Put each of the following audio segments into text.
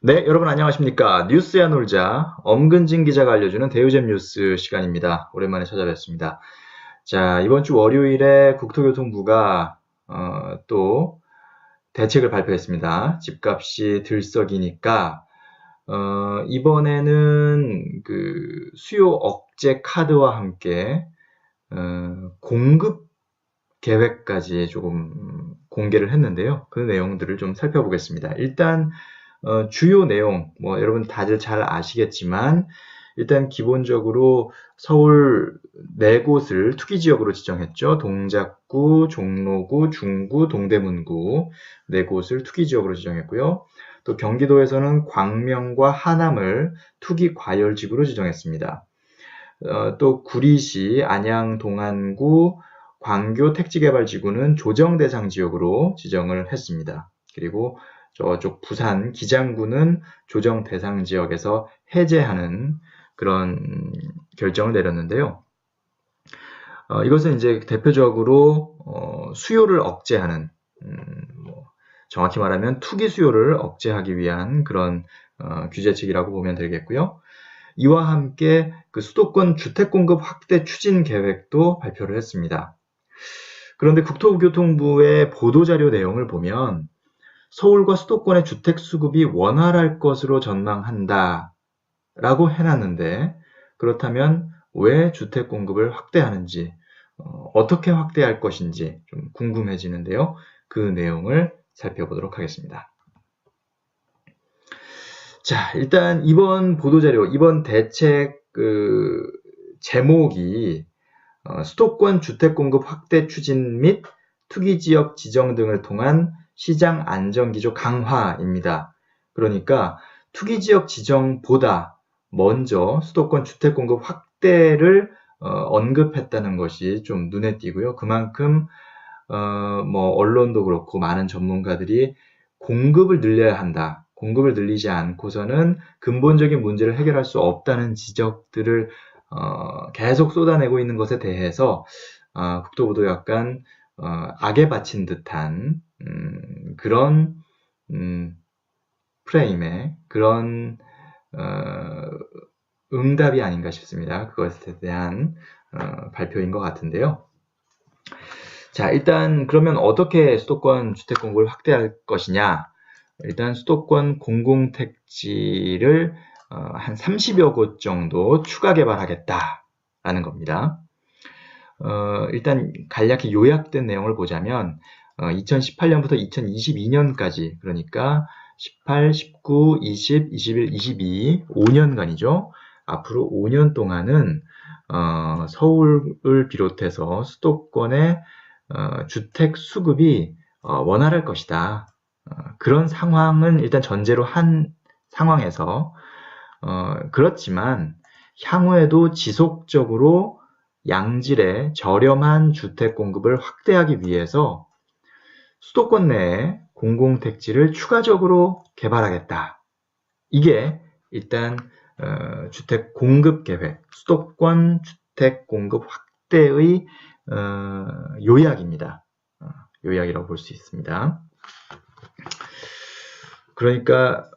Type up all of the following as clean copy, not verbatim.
네, 여러분 안녕하십니까. 뉴스야 놀자 엄근진 기자가 알려주는 대우잼 뉴스 시간입니다. 오랜만에 찾아뵙습니다. 자, 이번 주 월요일에 국토교통부가 또 대책을 발표했습니다. 집값이 들썩이니까 이번에는 그 수요 억제 카드와 함께 공급 계획까지 조금 공개를 했는데요. 그 내용들을 좀 살펴보겠습니다. 일단 주요 내용, 뭐 여러분 다들 잘 아시겠지만 일단 기본적으로 서울 네 곳을 투기지역으로 지정했죠. 동작구, 종로구, 중구, 동대문구 네 곳을 투기지역으로 지정했고요. 또 경기도에서는 광명과 하남을 투기과열지구로 지정했습니다. 또 구리시, 안양, 동안구, 광교 택지개발지구는 조정대상 지역으로 지정을 했습니다. 그리고 저쪽 부산 기장구는 조정대상 지역에서 해제하는 그런 결정을 내렸는데요. 이것은 이제 대표적으로 수요를 억제하는, 정확히 말하면 투기 수요를 억제하기 위한 그런 규제책이라고 보면 되겠고요. 이와 함께 그 수도권 주택 공급 확대 추진 계획도 발표를 했습니다. 그런데 국토교통부의 보도자료 내용을 보면 서울과 수도권의 주택 수급이 원활할 것으로 전망한다 라고 해놨는데, 그렇다면 왜 주택 공급을 확대하는지, 어떻게 확대할 것인지 좀 궁금해지는데요. 그 내용을 살펴보도록 하겠습니다. 자, 일단 이번 보도자료, 이번 대책 제목이 수도권 주택 공급 확대 추진 및 투기지역 지정 등을 통한 시장 안정기조 강화입니다. 그러니까 투기지역 지정보다 먼저 수도권 주택 공급 확대를 언급했다는 것이 좀 눈에 띄고요. 그만큼 뭐 언론도 그렇고 많은 전문가들이 공급을 늘려야 한다. 공급을 늘리지 않고서는 근본적인 문제를 해결할 수 없다는 지적들을 계속 쏟아내고 있는 것에 대해서 국토부도 약간 악에 바친 듯한 그런 프레임의 그런 응답이 아닌가 싶습니다. 그것에 대한 발표인 것 같은데요. 자, 일단 그러면 어떻게 수도권 주택 공급을 확대할 것이냐? 일단 수도권 공공택지를 한 30여 곳 정도 추가 개발하겠다라는 겁니다. 일단 간략히 요약된 내용을 보자면 2018년부터 2022년까지, 그러니까 18, 19, 20, 21, 22, 5년간이죠. 앞으로 5년 동안은 서울을 비롯해서 수도권의 주택 수급이 원활할 것이다. 그런 상황은 일단 전제로 한 상황에서 그렇지만 향후에도 지속적으로 양질의 저렴한 주택 공급을 확대하기 위해서 수도권 내에 공공택지를 추가적으로 개발하겠다. 이게 일단 주택 공급 계획, 수도권 주택 공급 확대의 요약입니다. 요약이라고 볼 수 있습니다. 그러니까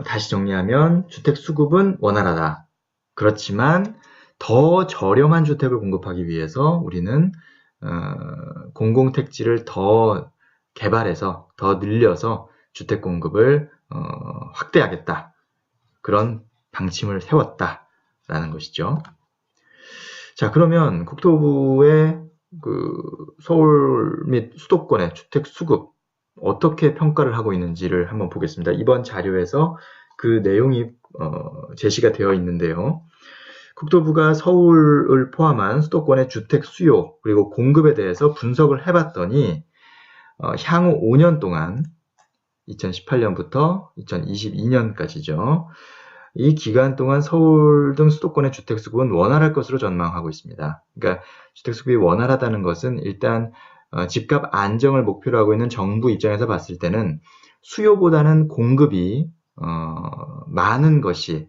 다시 정리하면 주택 수급은 원활하다. 그렇지만 더 저렴한 주택을 공급하기 위해서 우리는 공공택지를 더 개발해서 더 늘려서 주택 공급을 확대하겠다. 그런 방침을 세웠다라는 것이죠. 자, 그러면 국토부의 그 서울 및 수도권의 주택 수급 어떻게 평가를 하고 있는지를 한번 보겠습니다. 이번 자료에서 그 내용이 제시가 되어 있는데요. 국토부가 서울을 포함한 수도권의 주택 수요 그리고 공급에 대해서 분석을 해봤더니 향후 5년 동안 2018년부터 2022년까지죠. 이 기간 동안 서울 등 수도권의 주택 수급은 원활할 것으로 전망하고 있습니다. 그러니까 주택 수급이 원활하다는 것은 일단 집값 안정을 목표로 하고 있는 정부 입장에서 봤을 때는 수요보다는 공급이 많은 것이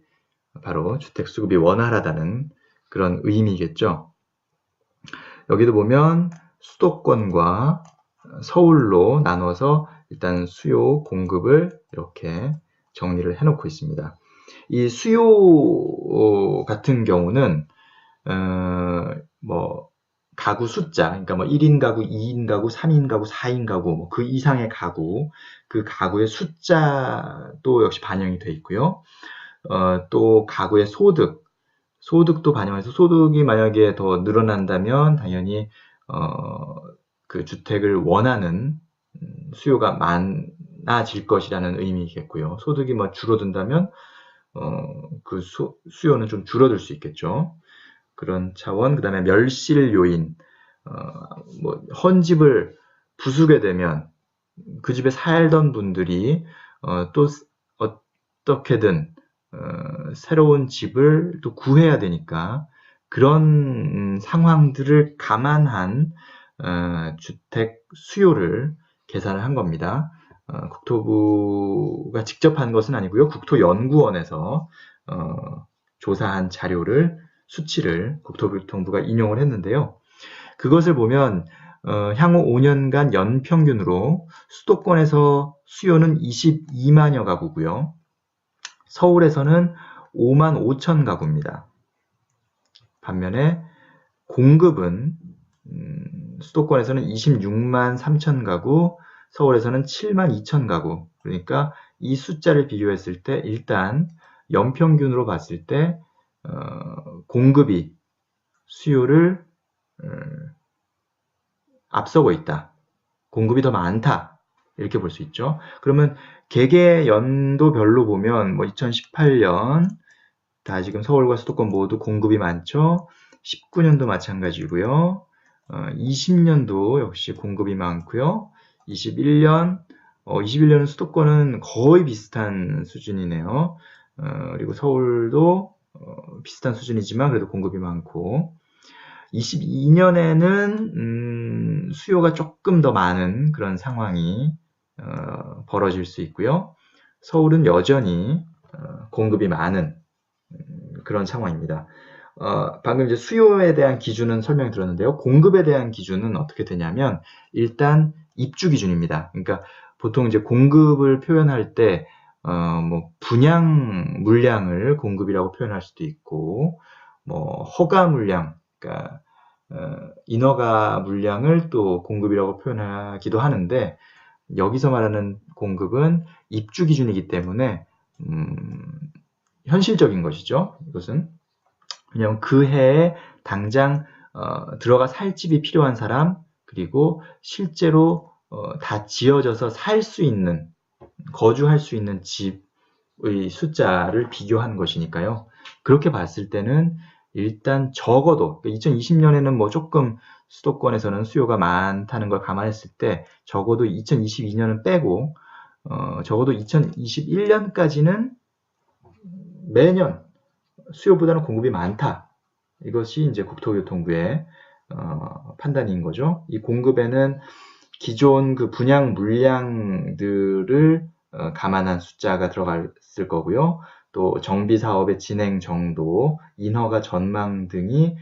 바로 주택 수급이 원활하다는 그런 의미겠죠. 여기도 보면 수도권과 서울로 나눠서 일단 수요 공급을 이렇게 정리를 해놓고 있습니다. 이 수요 같은 경우는 뭐 가구 숫자, 그러니까 뭐 1인 가구, 2인 가구, 3인 가구, 4인 가구, 뭐 그 이상의 가구, 그 가구의 숫자도 역시 반영이 돼 있고요. 또 가구의 소득도 반영해서 소득이 만약에 더 늘어난다면 당연히 그 주택을 원하는 수요가 많아질 것이라는 의미겠고요. 소득이 뭐 줄어든다면 그 수요는 좀 줄어들 수 있겠죠. 그런 차원, 그 다음에 멸실 요인, 뭐 헌 집을 부수게 되면 그 집에 살던 분들이 또 어떻게든 새로운 집을 또 구해야 되니까 그런 상황들을 감안한 주택 수요를 계산을 한 겁니다. 국토부가 직접 한 것은 아니고요. 국토연구원에서 조사한 자료를 수치를 국토교통부가 인용을 했는데요. 그것을 보면 향후 5년간 연평균으로 수도권에서 수요는 22만여 가구고요. 서울에서는 5만 5천 가구입니다. 반면에 공급은 수도권에서는 26만 3천 가구, 서울에서는 7만 2천 가구. 그러니까 이 숫자를 비교했을 때 일단 연평균으로 봤을 때 공급이 수요를 앞서고 있다. 공급이 더 많다. 이렇게 볼 수 있죠. 그러면 개개 연도별로 보면 뭐 2018년 다 지금 서울과 수도권 모두 공급이 많죠. 19년도 마찬가지고요. 20년도 역시 공급이 많고요. 21년은 수도권은 거의 비슷한 수준이네요. 그리고 서울도 비슷한 수준이지만 그래도 공급이 많고 22년에는 수요가 조금 더 많은 그런 상황이 벌어질 수 있고요. 서울은 여전히 공급이 많은 그런 상황입니다. 방금 이제 수요에 대한 기준은 설명드렸는데요. 공급에 대한 기준은 어떻게 되냐면 일단 입주 기준입니다. 그러니까 보통 이제 공급을 표현할 때 뭐 분양 물량을 공급이라고 표현할 수도 있고 뭐 허가 물량, 그러니까 인허가 물량을 또 공급이라고 표현하기도 하는데 여기서 말하는 공급은 입주 기준이기 때문에 현실적인 것이죠. 이것은 왜냐하면 그 해에 당장 들어가 살 집이 필요한 사람 그리고 실제로 다 지어져서 살 수 있는 거주할 수 있는 집의 숫자를 비교한 것이니까요. 그렇게 봤을 때는 일단 적어도 2020년에는 뭐 조금 수도권에서는 수요가 많다는 걸 감안했을 때 적어도 2022년은 빼고 적어도 2021년까지는 매년 수요보다는 공급이 많다. 이것이 이제 국토교통부의 판단인 거죠. 이 공급에는 기존 그 분양 물량들을 감안한 숫자가 들어갔을 거고요. 또 정비 사업의 진행 정도, 인허가 전망 등이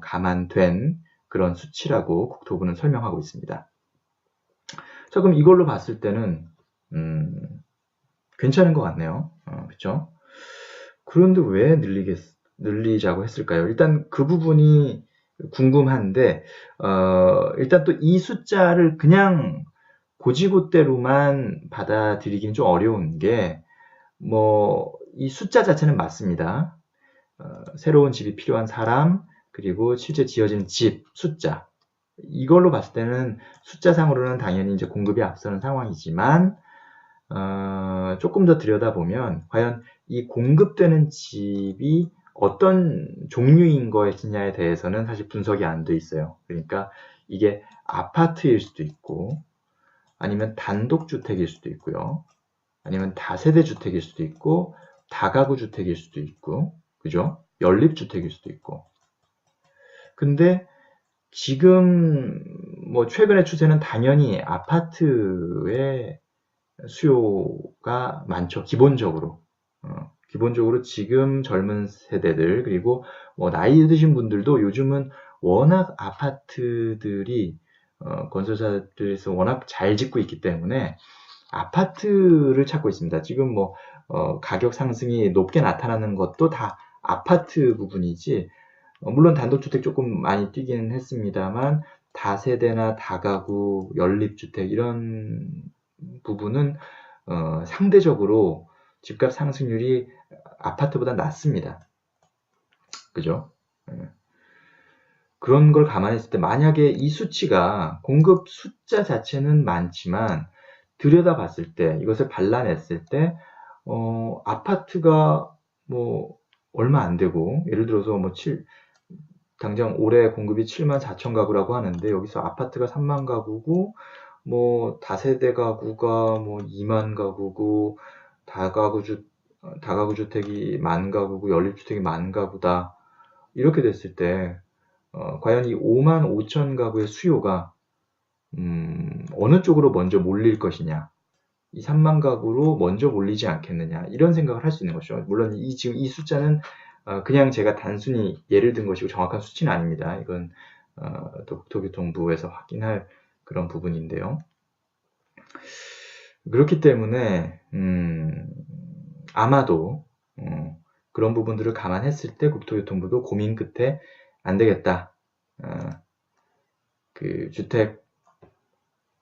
감안된 그런 수치라고 국토부는 설명하고 있습니다. 자, 그럼 이걸로 봤을 때는 괜찮은 것 같네요. 그렇죠? 그런데 왜 늘리자고 했을까요? 일단 그 부분이 궁금한데 일단 또 이 숫자를 그냥 고지고대로만 받아들이기는 좀 어려운 게 뭐 이 숫자 자체는 맞습니다. 새로운 집이 필요한 사람 그리고 실제 지어진 집 숫자 이걸로 봤을 때는 숫자상으로는 당연히 이제 공급이 앞서는 상황이지만 조금 더 들여다보면 과연 이 공급되는 집이 어떤 종류인 것이냐에 대해서는 사실 분석이 안 돼 있어요. 그러니까 이게 아파트일 수도 있고 아니면 단독주택일 수도 있고요. 아니면 다세대주택일 수도 있고 다가구주택일 수도 있고 그죠? 연립주택일 수도 있고 근데 지금 뭐 최근의 추세는 당연히 아파트의 수요가 많죠. 기본적으로 지금 젊은 세대들 그리고 뭐 나이 드신 분들도 요즘은 워낙 아파트들이 건설사들에서 워낙 잘 짓고 있기 때문에 아파트를 찾고 있습니다. 지금 뭐 가격 상승이 높게 나타나는 것도 다 아파트 부분이지, 물론 단독주택 조금 많이 뛰기는 했습니다만 다세대나 다가구, 연립주택 이런 부분은 상대적으로 집값 상승률이 아파트보다 낮습니다. 그죠? 그런 걸 감안했을 때 만약에 이 수치가 공급 숫자 자체는 많지만 들여다봤을 때 이것을 발라냈을 때 아파트가 뭐 얼마 안 되고, 예를 들어서 뭐 당장 올해 공급이 7만 4천 가구라고 하는데 여기서 아파트가 3만 가구고 뭐 다세대 가구가 뭐 2만 가구고 다가구 주택이 1만 가구고 연립주택이 1만 가구다. 이렇게 됐을 때 과연 이 5만 5천 가구의 수요가 어느 쪽으로 먼저 몰릴 것이냐, 이 3만 가구로 먼저 몰리지 않겠느냐, 이런 생각을 할 수 있는 것이죠. 물론 지금 이 숫자는 그냥 제가 단순히 예를 든 것이고 정확한 수치는 아닙니다. 이건 또 국토교통부에서 확인할 그런 부분인데요. 그렇기 때문에 아마도 그런 부분들을 감안했을 때 국토교통부도 고민 끝에 안 되겠다, 그 주택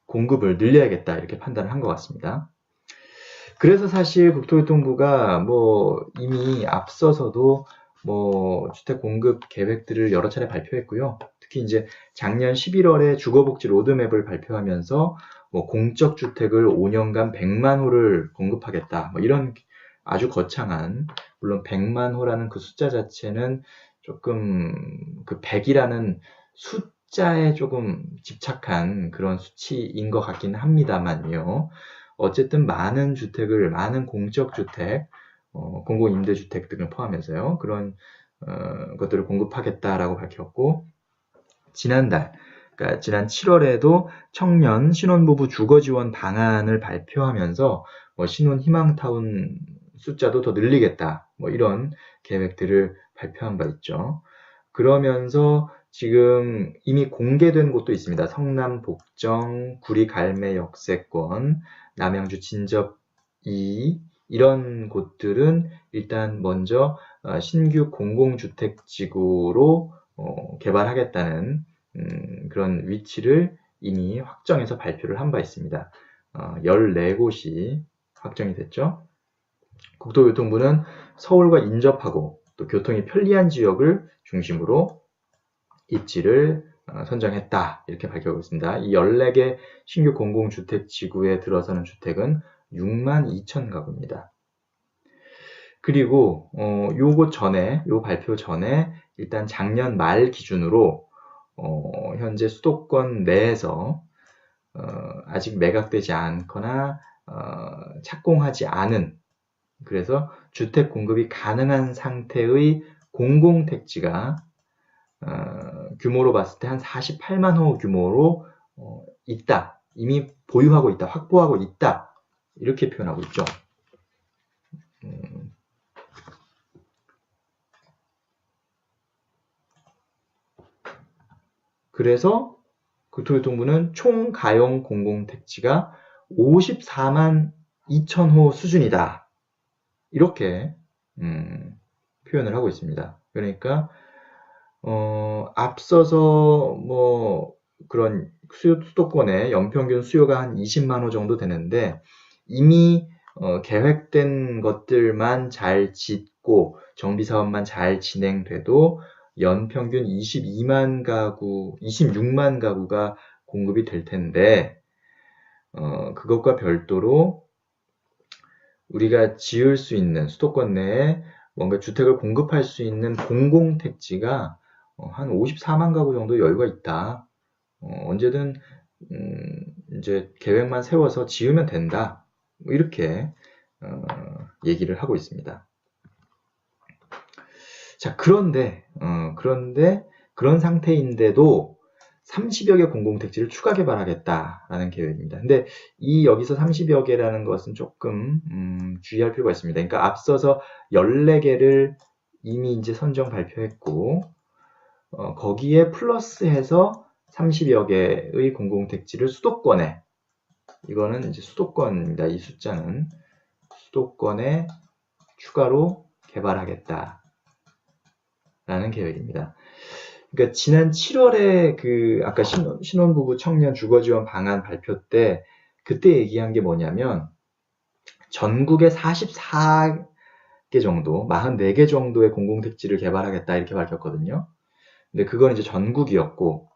공급을 늘려야겠다, 이렇게 판단을 한 것 같습니다. 그래서 사실 국토교통부가 뭐 이미 앞서서도 뭐 주택 공급 계획들을 여러 차례 발표했고요. 특히 이제 작년 11월에 주거복지 로드맵을 발표하면서 뭐 공적 주택을 5년간 100만 호를 공급하겠다, 뭐 이런 아주 거창한, 물론 100만 호라는 그 숫자 자체는 조금 그 100이라는 숫자에 조금 집착한 그런 수치인 것 같긴 합니다만요. 어쨌든 많은 주택을, 많은 공적주택, 공공임대주택 등을 포함해서요, 그런 것들을 공급하겠다라고 밝혔고, 그러니까 지난 7월에도 청년 신혼부부 주거지원 방안을 발표하면서 뭐 신혼희망타운 숫자도 더 늘리겠다, 뭐 이런 계획들을 발표한 바 있죠. 그러면서 지금 이미 공개된 곳도 있습니다. 성남 복정, 구리 갈매 역세권, 남양주 진접 2, 이런 곳들은 일단 먼저 신규 공공주택지구로 개발하겠다는 그런 위치를 이미 확정해서 발표를 한 바 있습니다. 14곳이 확정이 됐죠. 국토교통부는 서울과 인접하고 또 교통이 편리한 지역을 중심으로 입지를 선정했다, 이렇게 밝히고 있습니다. 이 14개 신규 공공주택지구에 들어서는 주택은 6만 2천 가구입니다. 그리고 요 발표 전에 일단 작년 말 기준으로 현재 수도권 내에서 아직 매각되지 않거나 착공하지 않은, 그래서 주택 공급이 가능한 상태의 공공택지가 규모로 봤을 때 한 48만 호 규모로 있다, 이미 보유하고 있다, 확보하고 있다, 이렇게 표현하고 있죠. 그래서 국토교통부는 총 가용 공공택지가 54만 2천 호 수준이다, 이렇게 표현을 하고 있습니다. 그러니까 앞서서 뭐 그런 수도권의 연평균 수요가 한 20만 호 정도 되는데, 이미 계획된 것들만 잘 짓고 정비사업만 잘 진행돼도 연평균 26만 가구가 공급이 될 텐데, 그것과 별도로 우리가 지을 수 있는, 수도권 내에 뭔가 주택을 공급할 수 있는 공공택지가 한 54만 가구 정도 여유가 있다. 언제든 이제 계획만 세워서 지으면 된다, 뭐 이렇게 얘기를 하고 있습니다. 자, 그런데 그런 상태인데도 30여 개 공공택지를 추가 개발하겠다라는 계획입니다. 근데 여기서 30여 개라는 것은 조금 주의할 필요가 있습니다. 그러니까 앞서서 14개를 이미 이제 선정 발표했고, 거기에 플러스해서 30여 개의 공공택지를 수도권에, 이거는 이제 수도권입니다. 이 숫자는 수도권에 추가로 개발하겠다라는 계획입니다. 그러니까 지난 7월에 그 아까 신혼부부 청년 주거지원 방안 발표 때 그때 얘기한 게 뭐냐면 전국에 44개 정도, 44개 정도의 공공택지를 개발하겠다 이렇게 밝혔거든요. 근데 그건 이제 전국이었고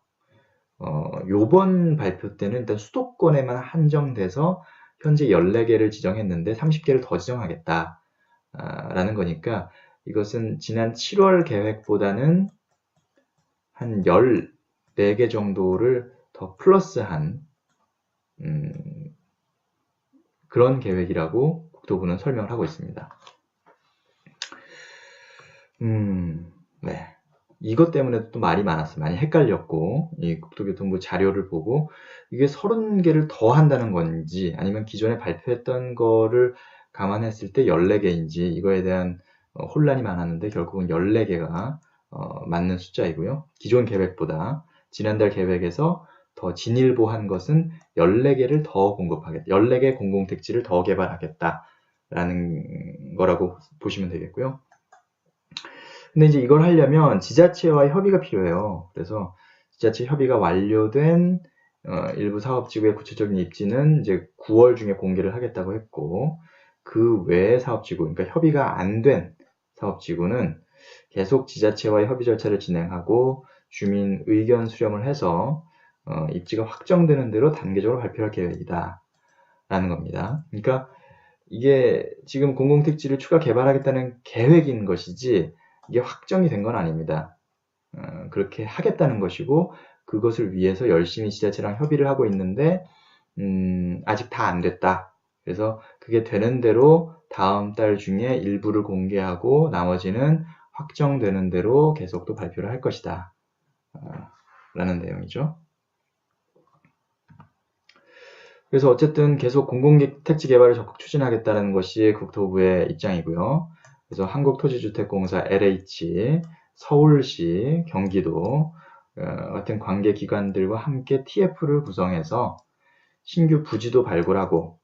요번 발표 때는 일단 수도권에만 한정돼서 현재 14개를 지정했는데 30개를 더 지정하겠다 라는 거니까 이것은 지난 7월 계획보다는 한 14개 정도를 더 플러스한 그런 계획이라고 국토부는 설명을 하고 있습니다. 네. 이것 때문에 또 말이 많았어요. 많이 헷갈렸고, 이 국토교통부 자료를 보고, 이게 30개를 더 한다는 건지, 아니면 기존에 발표했던 거를 감안했을 때 14개인지, 이거에 대한 혼란이 많았는데, 결국은 14개가 맞는 숫자이고요. 기존 계획보다, 지난달 계획에서 더 진일보한 것은 14개를 더 공급하겠다. 14개 공공택지를 더 개발하겠다라는 거라고 보시면 되겠고요. 근데 이제 이걸 하려면 지자체와 협의가 필요해요. 그래서 지자체 협의가 완료된 일부 사업지구의 구체적인 입지는 이제 9월 중에 공개를 하겠다고 했고, 그 외의 사업지구, 그러니까 협의가 안 된 사업지구는 계속 지자체와의 협의 절차를 진행하고 주민 의견 수렴을 해서 입지가 확정되는 대로 단계적으로 발표할 계획이다 라는 겁니다. 그러니까 이게 지금 공공택지를 추가 개발하겠다는 계획인 것이지 이게 확정이 된 건 아닙니다. 그렇게 하겠다는 것이고 그것을 위해서 열심히 지자체랑 협의를 하고 있는데 아직 다 안 됐다. 그래서 그게 되는 대로 다음 달 중에 일부를 공개하고 나머지는 확정되는 대로 계속 또 발표를 할 것이다. 라는 내용이죠. 그래서 어쨌든 계속 공공택지 개발을 적극 추진하겠다는 것이 국토부의 입장이고요. 그래서 한국토지주택공사 LH, 서울시, 경기도 같은 관계기관들과 함께 TF를 구성해서 신규 부지도 발굴하고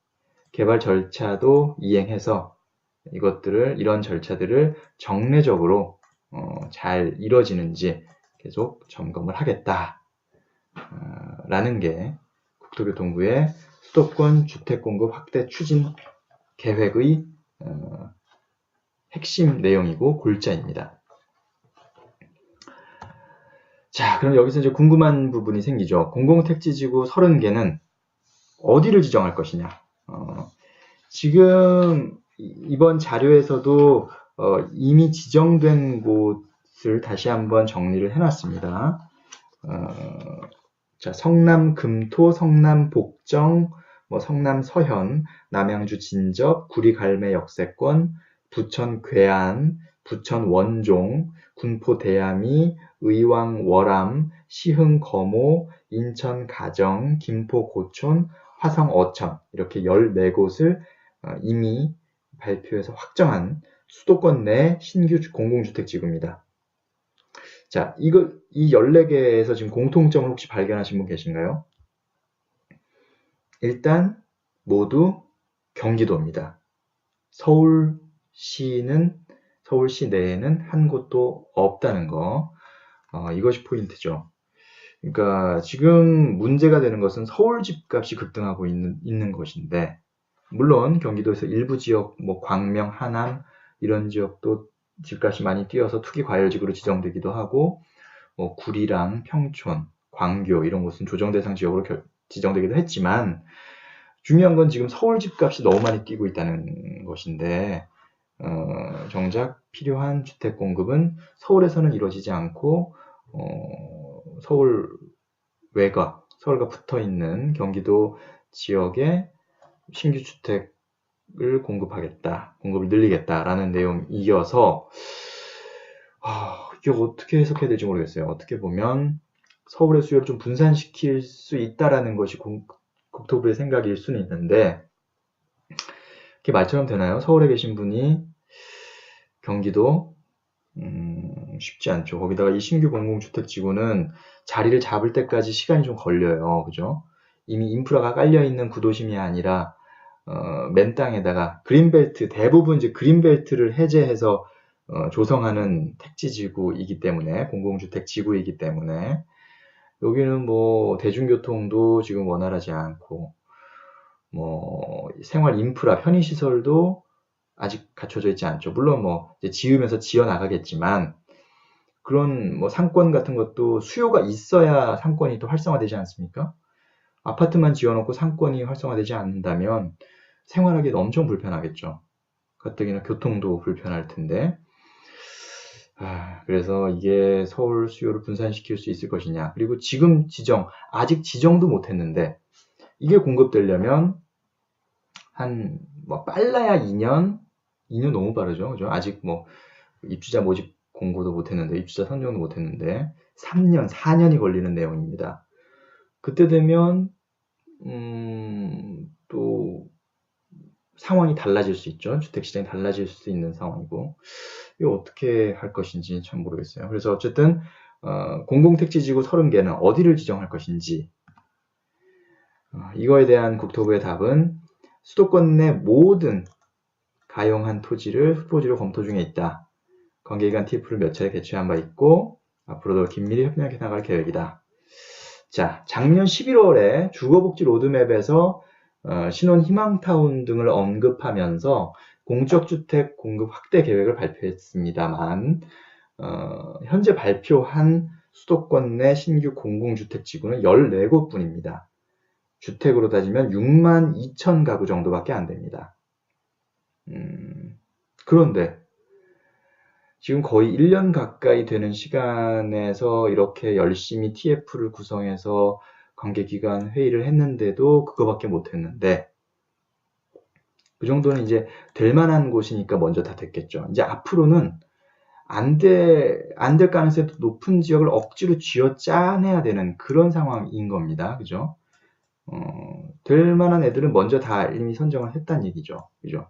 개발 절차도 이행해서 이런 절차들을 정례적으로 잘 이뤄지는지 계속 점검을 하겠다 라는 게 국토교통부의 수도권 주택공급 확대 추진 계획의 핵심 내용이고 골자입니다. 자, 그럼 여기서 이제 궁금한 부분이 생기죠. 공공택지지구 30개는 어디를 지정할 것이냐. 지금 이번 자료에서도 이미 지정된 곳을 다시 한번 정리를 해놨습니다. 자, 성남 금토, 성남 복정, 성남 서현, 남양주 진접, 구리 갈매 역세권, 부천 괴안, 부천 원종, 군포 대야미, 의왕 월암, 시흥 거모, 인천 가정, 김포 고촌, 화성 어천 이렇게 14곳을 이미 발표해서 확정한 수도권 내 신규 공공주택지구입니다. 자, 이 14개에서 지금 공통점을 혹시 발견하신 분 계신가요? 일단 모두 경기도입니다. 서울시 내에는 한 곳도 없다는 거. 이것이 포인트죠. 그러니까 지금 문제가 되는 것은 서울 집값이 급등하고 있는 것인데, 물론 경기도에서 일부 지역, 광명, 하남 이런 지역도 집값이 많이 뛰어서 투기 과열지구로 지정되기도 하고, 구리랑 평촌, 광교 이런 곳은 조정 대상 지역으로 지정되기도 했지만, 중요한 건 지금 서울 집값이 너무 많이 뛰고 있다는 것인데, 정작 필요한 주택 공급은 서울에서는 이루어지지 않고 서울 외곽, 서울과 붙어있는 경기도 지역에 신규 주택을 공급을 늘리겠다라는 내용이어서 이게 어떻게 해석해야 될지 모르겠어요. 어떻게 보면 서울의 수요를 좀 분산시킬 수 있다라는 것이 국토부의 생각일 수는 있는데 이렇게 말처럼 되나요? 서울에 계신 분이 경기도 쉽지 않죠. 거기다가 이 신규 공공주택지구는 자리를 잡을 때까지 시간이 좀 걸려요. 그죠? 이미 인프라가 깔려있는 구도심이 아니라 맨 땅에다가 그린벨트, 대부분 이제 그린벨트를 해제해서 조성하는 택지지구이기 때문에, 공공주택 지구이기 때문에, 여기는 뭐 대중교통도 지금 원활하지 않고, 뭐 생활 인프라, 편의시설도 아직 갖춰져 있지 않죠. 물론 뭐 이제 지으면서 지어 나가겠지만, 그런 뭐 상권 같은 것도 수요가 있어야 상권이 또 활성화되지 않습니까? 아파트만 지어놓고 상권이 활성화되지 않는다면 생활하기 엄청 불편하겠죠. 가뜩이나 교통도 불편할 텐데. 그래서 이게 서울 수요를 분산시킬 수 있을 것이냐. 그리고 지금 아직 지정도 못했는데, 이게 공급되려면 뭐 빨라야 2년 너무 빠르죠. 그죠? 아직 뭐 입주자 모집 공고도 못했는데, 입주자 선정도 못했는데, 3년, 4년이 걸리는 내용입니다. 그때 되면, 또 상황이 달라질 수 있죠. 주택시장이 달라질 수 있는 상황이고, 이거 어떻게 할 것인지 참 모르겠어요. 그래서 어쨌든 공공택지지구 30개는 어디를 지정할 것인지, 이거에 대한 국토부의 답은 수도권 내 모든 가용한 토지를 후보지로 검토 중에 있다. 관계기관 TF를 몇 차례 개최한 바 있고 앞으로도 긴밀히 협력해 나갈 계획이다. 자, 작년 11월에 주거복지 로드맵에서 신혼 희망타운 등을 언급하면서 공적주택 공급 확대 계획을 발표했습니다만, 현재 발표한 수도권 내 신규 공공주택지구는 14곳뿐입니다. 주택으로 따지면 6만 2천 가구 정도밖에 안 됩니다. 그런데 지금 거의 1년 가까이 되는 시간에서 이렇게 열심히 TF를 구성해서 관계기관 회의를 했는데도 그거밖에 못했는데, 그 정도는 이제 될 만한 곳이니까 먼저 다 됐겠죠. 이제 앞으로는 안 될 가능성이 높은 지역을 억지로 쥐어짜내야 되는 그런 상황인 겁니다. 그죠? 될 만한 애들은 먼저 다 이미 선정을 했다는 얘기죠. 그죠?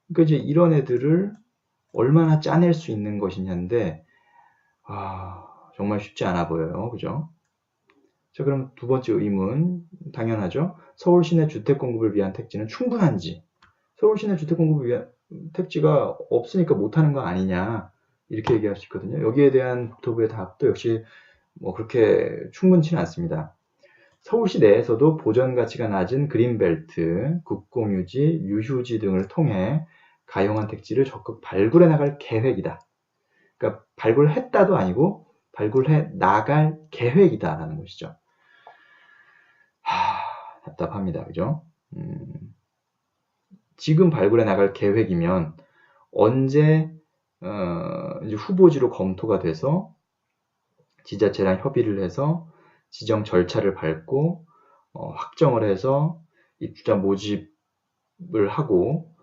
그러니까 이제 이런 애들을 얼마나 짜낼 수 있는 것이냐인데, 정말 쉽지 않아 보여요. 그죠? 자, 그럼 두 번째 의문, 당연하죠. 서울 시내 주택 공급을 위한 택지는 충분한지, 서울 시내 주택 공급을 위한 택지가 없으니까 못하는 거 아니냐, 이렇게 얘기할 수 있거든요. 여기에 대한 국토부의 답도 역시 뭐 그렇게 충분치는 않습니다. 서울시 내에서도 보전 가치가 낮은 그린벨트, 국공유지, 유휴지 등을 통해 가용한 택지를 적극 발굴해 나갈 계획이다. 그러니까 발굴했다도 아니고 발굴해 나갈 계획이다라는 것이죠. 답답합니다. 그죠? 지금 발굴해 나갈 계획이면 언제 이제 후보지로 검토가 돼서 지자체랑 협의를 해서 지정 절차를 밟고 확정을 해서 입주자 모집을 하고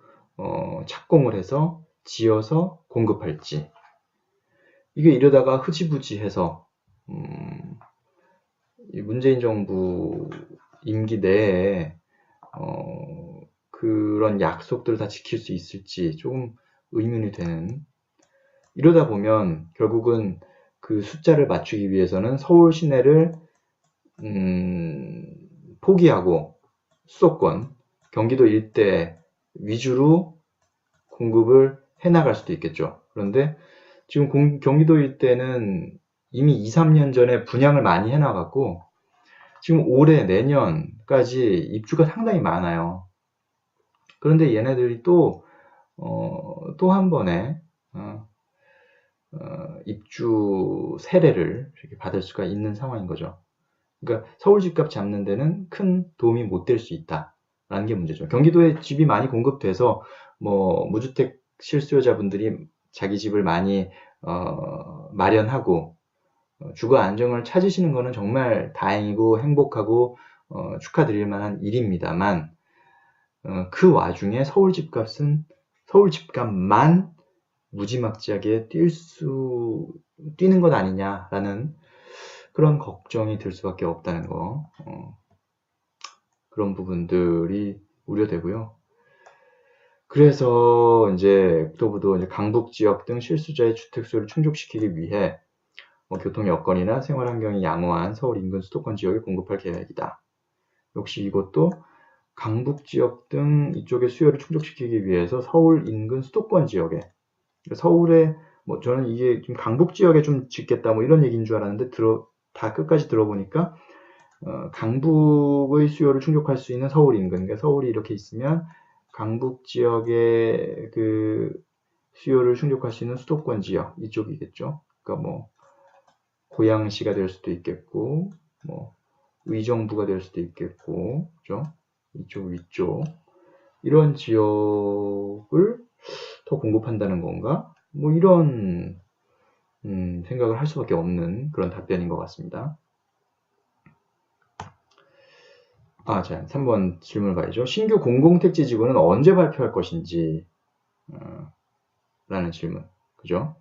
착공을 해서 지어서 공급할지, 이게 이러다가 흐지부지 해서 문재인 정부 임기 내에 그런 약속들을 다 지킬 수 있을지 조금 의문이 되는, 이러다 보면 결국은 그 숫자를 맞추기 위해서는 서울 시내를 포기하고 수도권, 경기도 일대 위주로 공급을 해나갈 수도 있겠죠. 그런데 지금 경기도 일대는 이미 2, 3년 전에 분양을 많이 해놔갖고 지금 올해, 내년까지 입주가 상당히 많아요. 그런데 얘네들이 또 한 번에 입주 세례를 이렇게 받을 수가 있는 상황인 거죠. 그러니까 서울 집값 잡는 데는 큰 도움이 못 될 수 있다라는 게 문제죠. 경기도에 집이 많이 공급돼서 뭐 무주택 실수요자분들이 자기 집을 많이 마련하고 주거 안정을 찾으시는 것은 정말 다행이고 행복하고 축하드릴 만한 일입니다만, 그 와중에 서울 집값만 무지막지하게 뛰는 것 아니냐라는 그런 걱정이 들 수밖에 없다는 거, 그런 부분들이 우려되고요. 그래서 이제 국토부도 이제 강북 지역 등 실수자의 주택 수요를 충족시키기 위해 교통 여건이나 생활 환경이 양호한 서울 인근 수도권 지역에 공급할 계획이다. 역시 이것도 강북 지역 등 이쪽의 수요를 충족시키기 위해서 서울 인근 수도권 지역에, 서울에 뭐 저는 이게 좀 강북 지역에 좀 짓겠다 뭐 이런 얘기인 줄 알았는데 다 끝까지 들어보니까 강북의 수요를 충족할 수 있는 서울 인근, 그러니까 서울이 이렇게 있으면 강북 지역의 그 수요를 충족할 수 있는 수도권 지역 이쪽이겠죠. 그러니까 뭐 고양시가 될 수도 있겠고, 뭐 의정부가 될 수도 있겠고, 그죠? 이쪽 위쪽 이런 지역을 더 공급한다는 건가? 뭐 이런 생각을 할 수밖에 없는 그런 답변인 것 같습니다. 자, 3번 질문을 봐야죠. 신규 공공택지 지구는 언제 발표할 것인지 라는 질문, 그죠?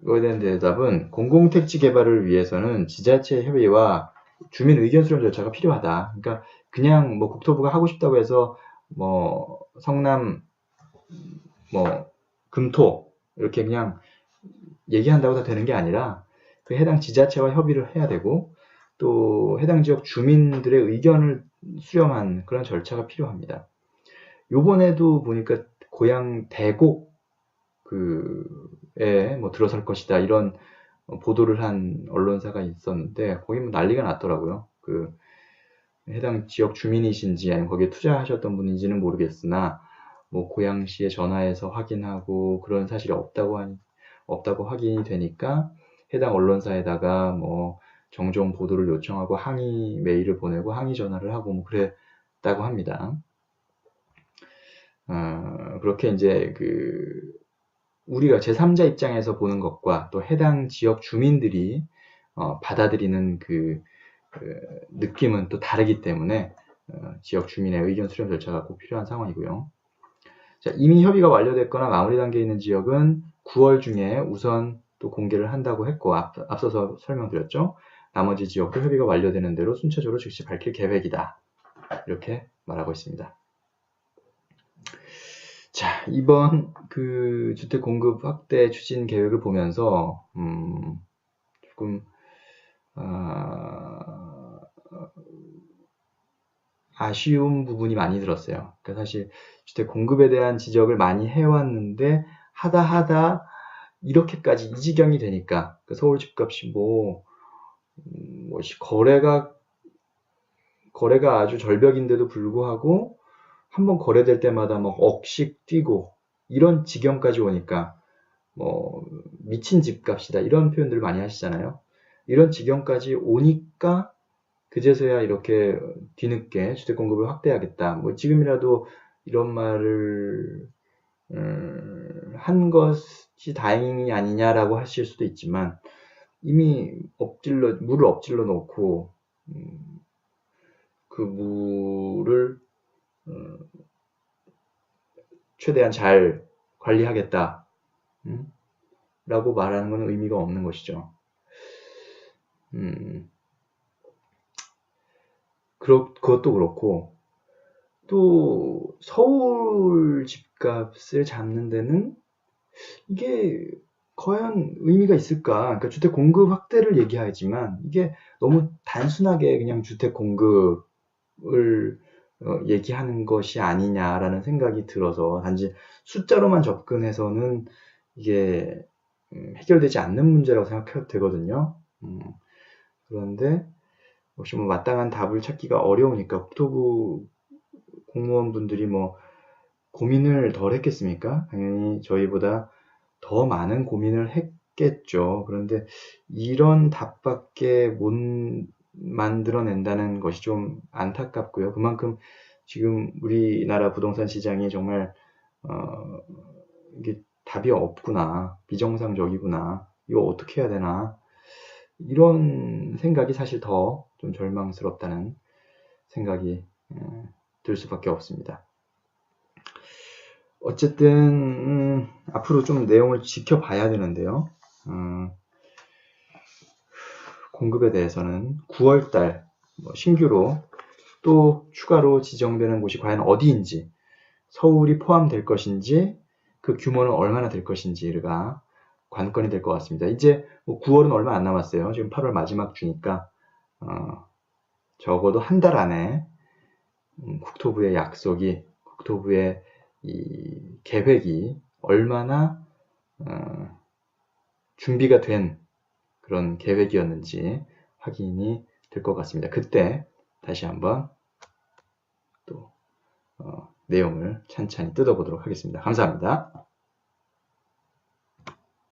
이거에 대한 대답은 공공택지 개발을 위해서는 지자체 협의와 주민 의견 수렴 절차가 필요하다. 그러니까 그냥 뭐 국토부가 하고 싶다고 해서 뭐 성남 뭐 금토 이렇게 그냥 얘기한다고 다 되는 게 아니라 그 해당 지자체와 협의를 해야 되고 또 해당 지역 주민들의 의견을 수렴한 그런 절차가 필요합니다. 요번에도 보니까 고향 대곡 그에 뭐 들어설 것이다 이런 보도를 한 언론사가 있었는데 거기 뭐 난리가 났더라고요. 그 해당 지역 주민이신지 아니면 거기에 투자하셨던 분인지는 모르겠으나 뭐 고양시에 전화해서 확인하고 그런 사실이 없다고 확인이 되니까 해당 언론사에다가 뭐 정정 보도를 요청하고 항의 메일을 보내고 항의 전화를 하고 뭐 그랬다고 합니다. 그렇게 이제 우리가 제3자 입장에서 보는 것과 또 해당 지역 주민들이 받아들이는 그 느낌은 또 다르기 때문에 지역 주민의 의견 수렴 절차가 꼭 필요한 상황이고요. 자, 이미 협의가 완료됐거나 마무리 단계에 있는 지역은 9월 중에 우선 또 공개를 한다고 했고 앞서서 설명드렸죠. 나머지 지역도 협의가 완료되는 대로 순차적으로 즉시 밝힐 계획이다. 이렇게 말하고 있습니다. 자, 이번 그 주택 공급 확대 추진 계획을 보면서 조금 아쉬운 부분이 많이 들었어요. 그러니까 사실 주택 공급에 대한 지적을 많이 해왔는데 하다 이렇게까지 이 지경이 되니까 서울 집값이 거래가 아주 절벽인데도 불구하고 한번 거래될 때마다 막 억씩 뛰고 이런 지경까지 오니까 뭐 미친 집값이다 이런 표현들을 많이 하시잖아요. 이런 지경까지 오니까 그제서야 이렇게 뒤늦게 주택 공급을 확대하겠다. 뭐 지금이라도 이런 말을 한 것이 다행이 아니냐라고 하실 수도 있지만 이미 물을 엎질러 놓고 그 물을 최대한 잘 관리하겠다 라고 말하는 건 의미가 없는 것이죠. 그것도 그렇고 또 서울 집값을 잡는 데는 이게 과연 의미가 있을까? 그러니까 주택 공급 확대를 얘기하지만 이게 너무 단순하게 그냥 주택 공급을 얘기하는 것이 아니냐라는 생각이 들어서 단지 숫자로만 접근해서는 이게 해결되지 않는 문제라고 생각해도 되거든요. 그런데 혹시 뭐 마땅한 답을 찾기가 어려우니까 국토부 공무원분들이 뭐 고민을 덜 했겠습니까? 당연히 저희보다 더 많은 고민을 했겠죠. 그런데 이런 답밖에 못 만들어낸다는 것이 좀 안타깝고요. 그만큼 지금 우리나라 부동산 시장이 정말 이게 답이 없구나, 비정상적이구나, 이거 어떻게 해야 되나 이런 생각이 사실 더 좀 절망스럽다는 생각이 들 수밖에 없습니다. 어쨌든 앞으로 좀 내용을 지켜봐야 되는데요. 공급에 대해서는 9월달 신규로 또 추가로 지정되는 곳이 과연 어디인지, 서울이 포함될 것인지, 그 규모는 얼마나 될 것인지가 관건이 될 것 같습니다. 이제 9월은 얼마 안 남았어요. 지금 8월 마지막 주니까 적어도 한 달 안에 국토부의 약속이, 국토부의 이 계획이 얼마나 준비가 된 그런 계획이었는지 확인이 될 것 같습니다. 그때 다시 한번 또 내용을 찬찬히 뜯어보도록 하겠습니다. 감사합니다.